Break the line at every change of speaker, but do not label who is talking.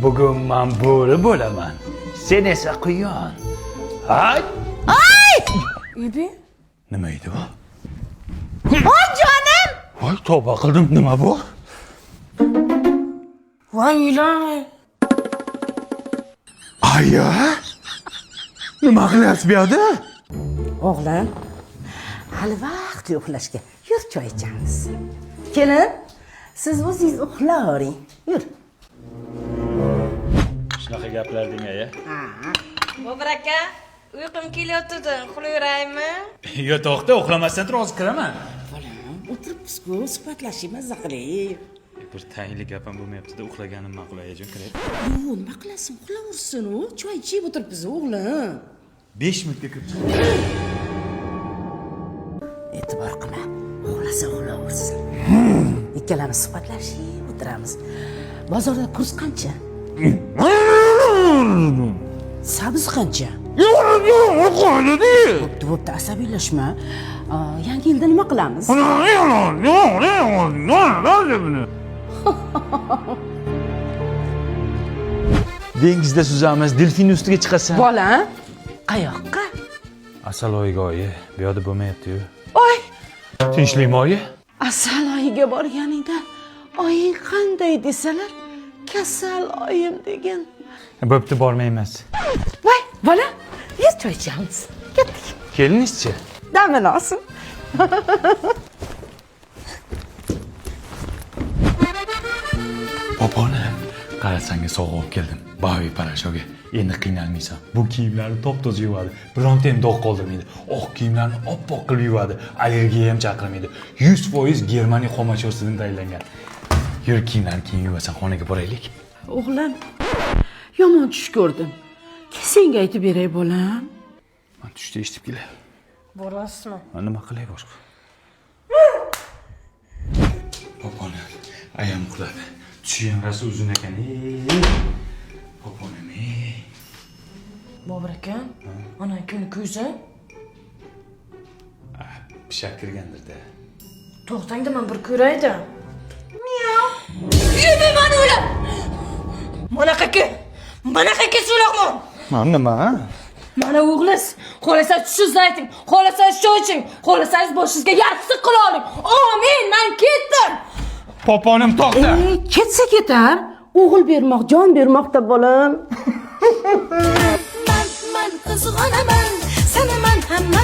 Bugun men bo'ri bo'laman. Sen esa quyon. Hay!
Ibi?
Nima edi bu?
Voy jonim!
Voy, tavba qildim, nima bu?
Voy ilohi.
Aya! Nima qilyapsiz bu yerda?
O'g'lim, hali vaqt uxlashga. Yur choy ichamiz. Kelin, siz o'zingiz uxlavering. Yur.
Shunaqa gaplar deng-aya.
Bobur aka, uyqum kelyotdi, uxlayveraymi?
Yo, to'xta, uxlamasdan tur, hozir kiraman.
Bolam, o'tiribsiz-ku, suhbatlashib, mazza qiling.
Bir tayinli gap ham bo'lmayapti-da, uxlaganim ma'qul, ayajon, kiray.
Yo'q, nima qilasan? Uxlaversin u. Choy ichib o'tiribsiz, o'g'lim.
5 minutga kirib chiq.
E'tibor qilma. Uxlasa uxlaversin. Ikkalamiz suhbatlashib o'tiramiz. Bozorda kurs qancha? Sabz qancha? Bo'pti, asabiylashma. Yangi yilda nima qilamiz?
Dengizda suzamiz, delfin ustiga chiqasan.
Bola, qayoqqa?
Asaloyga oyi, bu yerda bo'lmayapti-yu.
Oy,
Tinchlikmi oyi?
Asaloyiga borganingda oying qanday desalar, kasal oyim degan.
Bo'pti, bormaymiz.
Voy, bola, yuz choy ichamiz. Ketdik.
Kelinizchi?
Damini olsin.
Bobonim, qarasanga sovg'a olib keldim. Bavi parashoga. Endi qiynalmaysan. Bu kiyimlarni top-toza yuvadi. Bironta ham dog' qoldirmaydi. Oq kiyimlarni oppoq qilib yuvadi. Allergiya ham chaqirmaydi. 100% Germaniya xomashyorasidan tayyorlangan. Yur, kiyimlarni keyin yuvasan, xonaga boraylik.
O'g'lim, yomon tush ko'rdim. Senga aytib beray, bolam.
Men tushda eshitib kelay.
Borasizmi?
Men nima qilay boshqa? Bobonim, ayam uxladi. Tushi ham rosa uzun ekan. Bobonim.
Bobur aka, ana kuni ko'zi.
Pishak kirgandir-da.
To'xtangda, men bir ko'rayda. Ibi mana o'lim. Mana qaki so'laqman.
Men nima?
Mana o'g'liz, xohlasangiz tushingizni ayting, xohlasangiz choy iching, xohlasangiz boshingizga yarqisiq qila oling. Amin, men ketdim.
Poponim to'xta.
Ketsa ketar. O'g'il bermoq, jon bermoqda bolam.
Man qizg'onaman, seni man hamma